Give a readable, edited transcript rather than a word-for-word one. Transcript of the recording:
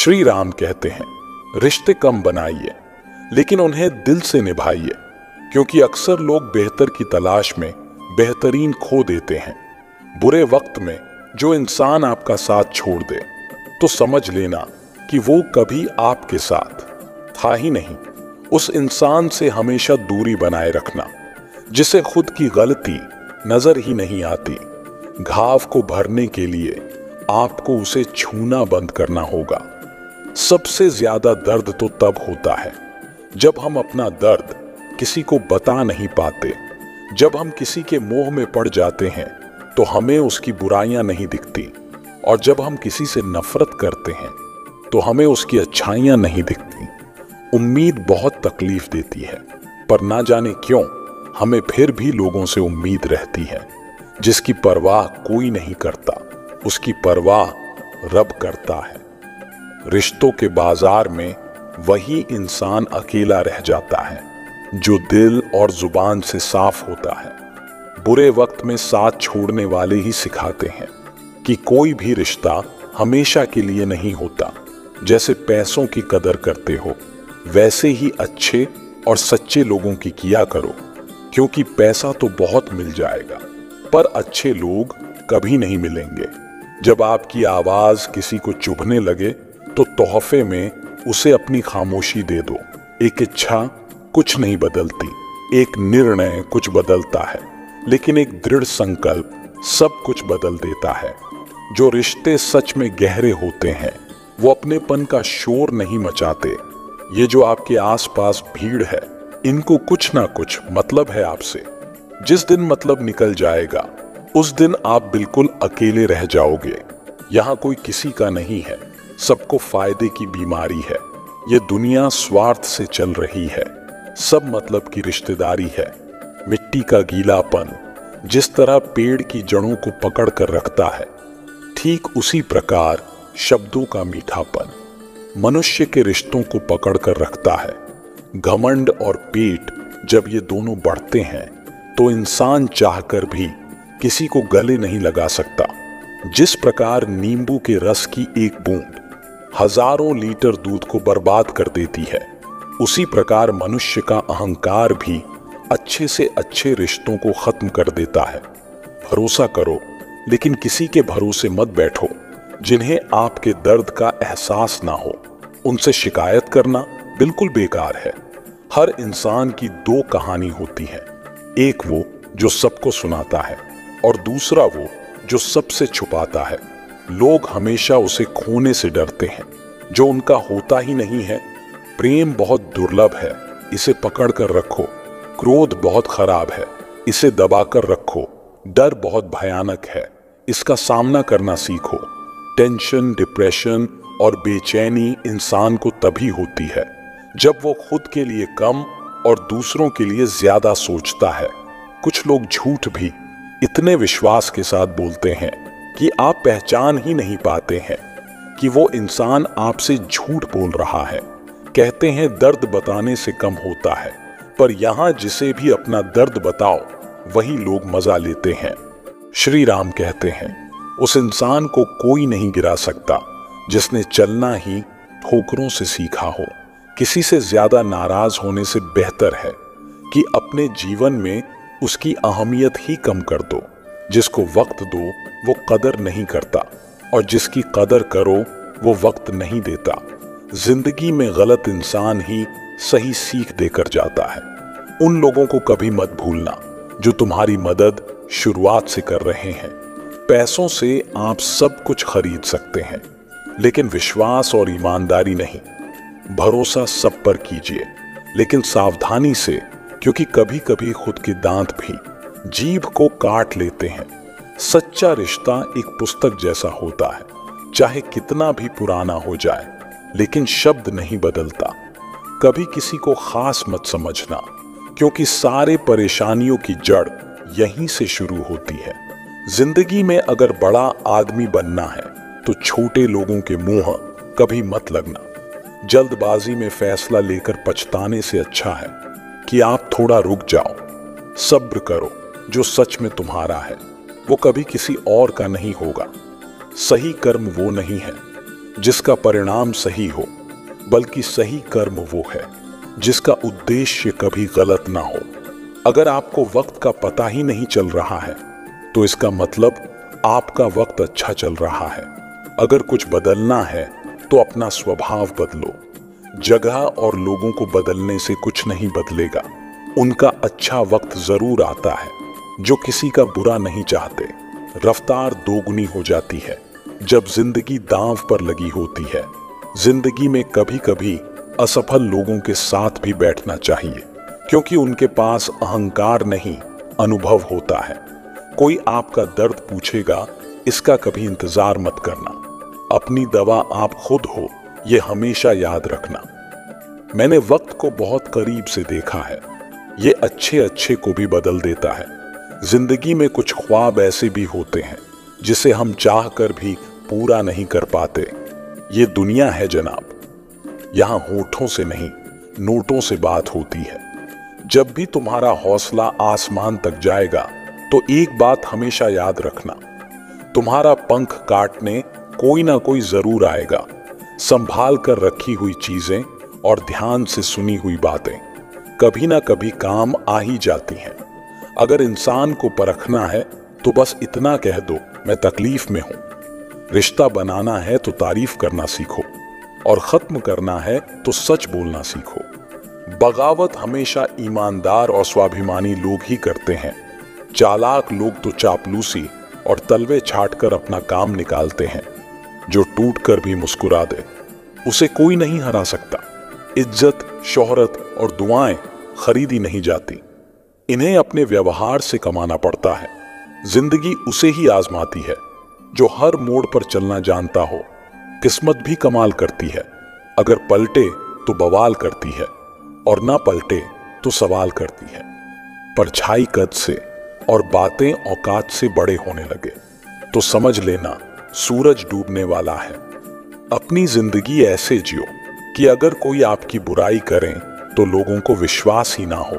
श्री राम कहते हैं, रिश्ते कम बनाइए लेकिन उन्हें दिल से निभाइए, क्योंकि अक्सर लोग बेहतर की तलाश में बेहतरीन खो देते हैं। बुरे वक्त में जो इंसान आपका साथ छोड़ दे तो समझ लेना कि वो कभी आपके साथ था ही नहीं। उस इंसान से हमेशा दूरी बनाए रखना जिसे खुद की गलती नजर ही नहीं आती। घाव को भरने के लिए आपको उसे छूना बंद करना होगा। सबसे ज्यादा दर्द तो तब होता है जब हम अपना दर्द किसी को बता नहीं पाते। जब हम किसी के मोह में पड़ जाते हैं तो हमें उसकी बुराइयां नहीं दिखती, और जब हम किसी से नफरत करते हैं तो हमें उसकी अच्छाइयां नहीं दिखती। उम्मीद बहुत तकलीफ देती है, पर ना जाने क्यों हमें फिर भी लोगों से उम्मीद रहती है। जिसकी परवाह कोई नहीं करता, उसकी परवाह रब करता है। रिश्तों के बाजार में वही इंसान अकेला रह जाता है जो दिल और जुबान से साफ होता है। बुरे वक्त में साथ छोड़ने वाले ही सिखाते हैं कि कोई भी रिश्ता हमेशा के लिए नहीं होता। जैसे पैसों की कदर करते हो वैसे ही अच्छे और सच्चे लोगों की किया करो, क्योंकि पैसा तो बहुत मिल जाएगा पर अच्छे लोग कभी नहीं मिलेंगे। जब आपकी आवाज किसी को चुभने लगे तो तोहफे में उसे अपनी खामोशी दे दो। एक इच्छा कुछ नहीं बदलती, एक निर्णय कुछ बदलता है, लेकिन एक दृढ़ संकल्प सब कुछ बदल देता है। जो रिश्ते सच में गहरे होते हैं वो अपनेपन का शोर नहीं मचाते। ये जो आपके आसपास भीड़ है, इनको कुछ ना कुछ मतलब है आपसे। जिस दिन मतलब निकल जाएगा उस दिन आप बिल्कुल अकेले रह जाओगे। यहाँ कोई किसी का नहीं है, सबको फायदे की बीमारी है। ये दुनिया स्वार्थ से चल रही है, सब मतलब की रिश्तेदारी है। मिट्टी का गीलापन जिस तरह पेड़ की जड़ों को पकड़ कर रखता है, ठीक उसी प्रकार शब्दों का मीठापन मनुष्य के रिश्तों को पकड़ कर रखता है। घमंड और पेट जब ये दोनों बढ़ते हैं तो इंसान चाहकर भी किसी को गले नहीं लगा सकता। जिस प्रकार नींबू के रस की एक बूंद हजारों लीटर दूध को बर्बाद कर देती है, उसी प्रकार मनुष्य का अहंकार भी अच्छे से अच्छे रिश्तों को खत्म कर देता है। भरोसा करो लेकिन किसी के भरोसे मत बैठो जिन्हें आपके दर्द का एहसास ना हो। उनसे शिकायत करना बिल्कुल बेकार है। हर इंसान की दो कहानी होती है, एक वो जो सबको सुनाता है और दूसरा वो जो सबसे छुपाता है। लोग हमेशा उसे खोने से डरते हैं जो उनका होता ही नहीं है। प्रेम बहुत दुर्लभ है, इसे पकड़ कर रखो। क्रोध बहुत खराब है, इसे दबाकर रखो। डर बहुत भयानक है, इसका सामना करना सीखो। टेंशन, डिप्रेशन और बेचैनी इंसान को तभी होती है जब वो खुद के लिए कम और दूसरों के लिए ज्यादा सोचता है। कुछ लोग झूठ भी इतने विश्वास के साथ बोलते हैं कि आप पहचान ही नहीं पाते हैं कि वो इंसान आपसे झूठ बोल रहा है। कहते हैं दर्द बताने से कम होता है, पर यहाँ जिसे भी अपना दर्द बताओ वही लोग मजा लेते हैं। श्री राम कहते हैं, उस इंसान को कोई नहीं गिरा सकता जिसने चलना ही ठोकरों से सीखा हो। किसी से ज्यादा नाराज होने से बेहतर है कि अपने जीवन में उसकी अहमियत ही कम कर दो। जिसको वक्त दो वो कदर नहीं करता, और जिसकी कदर करो वो वक्त नहीं देता। जिंदगी में गलत इंसान ही सही सीख देकर जाता है। उन लोगों को कभी मत भूलना जो तुम्हारी मदद शुरुआत से कर रहे हैं। पैसों से आप सब कुछ खरीद सकते हैं, लेकिन विश्वास और ईमानदारी नहीं। भरोसा सब पर कीजिए, लेकिन सावधानी से, क्योंकि कभी कभी खुद के दांत भी जीभ को काट लेते हैं। सच्चा रिश्ता एक पुस्तक जैसा होता है, चाहे कितना भी पुराना हो जाए, लेकिन शब्द नहीं बदलता। कभी किसी को खास मत समझना, क्योंकि सारे परेशानियों की जड़ यहीं से शुरू होती है। जिंदगी में अगर बड़ा आदमी बनना है तो छोटे लोगों के मुंह कभी मत लगना। जल्दबाजी में फैसला लेकर पछताने से अच्छा है कि आप थोड़ा रुक जाओ, सब्र करो। जो सच में तुम्हारा है वो कभी किसी और का नहीं होगा। सही कर्म वो नहीं है जिसका परिणाम सही हो, बल्कि सही कर्म वो है जिसका उद्देश्य कभी गलत ना हो। अगर आपको वक्त का पता ही नहीं चल रहा है तो इसका मतलब आपका वक्त अच्छा चल रहा है। अगर कुछ बदलना है तो अपना स्वभाव बदलो। जगह और लोगों को बदलने से कुछ नहीं बदलेगा। उनका अच्छा वक्त जरूर आता है जो किसी का बुरा नहीं चाहते। रफ्तार दोगुनी हो जाती है जब जिंदगी दांव पर लगी होती है। जिंदगी में कभी कभी असफल लोगों के साथ भी बैठना चाहिए, क्योंकि उनके पास अहंकार नहीं, अनुभव होता है। कोई आपका दर्द पूछेगा, इसका कभी इंतजार मत करना। अपनी दवा आप खुद हो, ये हमेशा याद रखना। मैंने वक्त को बहुत करीब से देखा है। ये अच्छे अच्छे को भी बदल देता है। जिंदगी में कुछ ख्वाब ऐसे भी होते हैं जिसे हम चाह कर भी पूरा नहीं कर पाते। ये दुनिया है जनाब, यहाँ होठों से नहीं नोटों से बात होती है। जब भी तुम्हारा हौसला आसमान तक जाएगा तो एक बात हमेशा याद रखना, तुम्हारा पंख काटने कोई ना कोई जरूर आएगा। संभाल कर रखी हुई चीजें और ध्यान से सुनी हुई बातें कभी ना कभी काम आ ही जाती हैं। अगर इंसान को परखना है तो बस इतना कह दो, मैं तकलीफ में हूं। रिश्ता बनाना है तो तारीफ करना सीखो, और खत्म करना है तो सच बोलना सीखो। बगावत हमेशा ईमानदार और स्वाभिमानी लोग ही करते हैं। चालाक लोग तो चापलूसी और तलवे छाट कर अपना काम निकालते हैं। जो टूट कर भी मुस्कुरा दे उसे कोई नहीं हरा सकता। इज्जत, शोहरत और दुआएं खरीदी नहीं जाती, इन्हें अपने व्यवहार से कमाना पड़ता है। जिंदगी उसे ही आजमाती है जो हर मोड़ पर चलना जानता हो। किस्मत भी कमाल करती है, अगर पलटे तो बवाल करती है और ना पलटे तो सवाल करती है। परछाई कद से और बातें औकात से बड़े होने लगे तो समझ लेना सूरज डूबने वाला है। अपनी जिंदगी ऐसे जियो कि अगर कोई आपकी बुराई करे तो लोगों को विश्वास ही ना हो।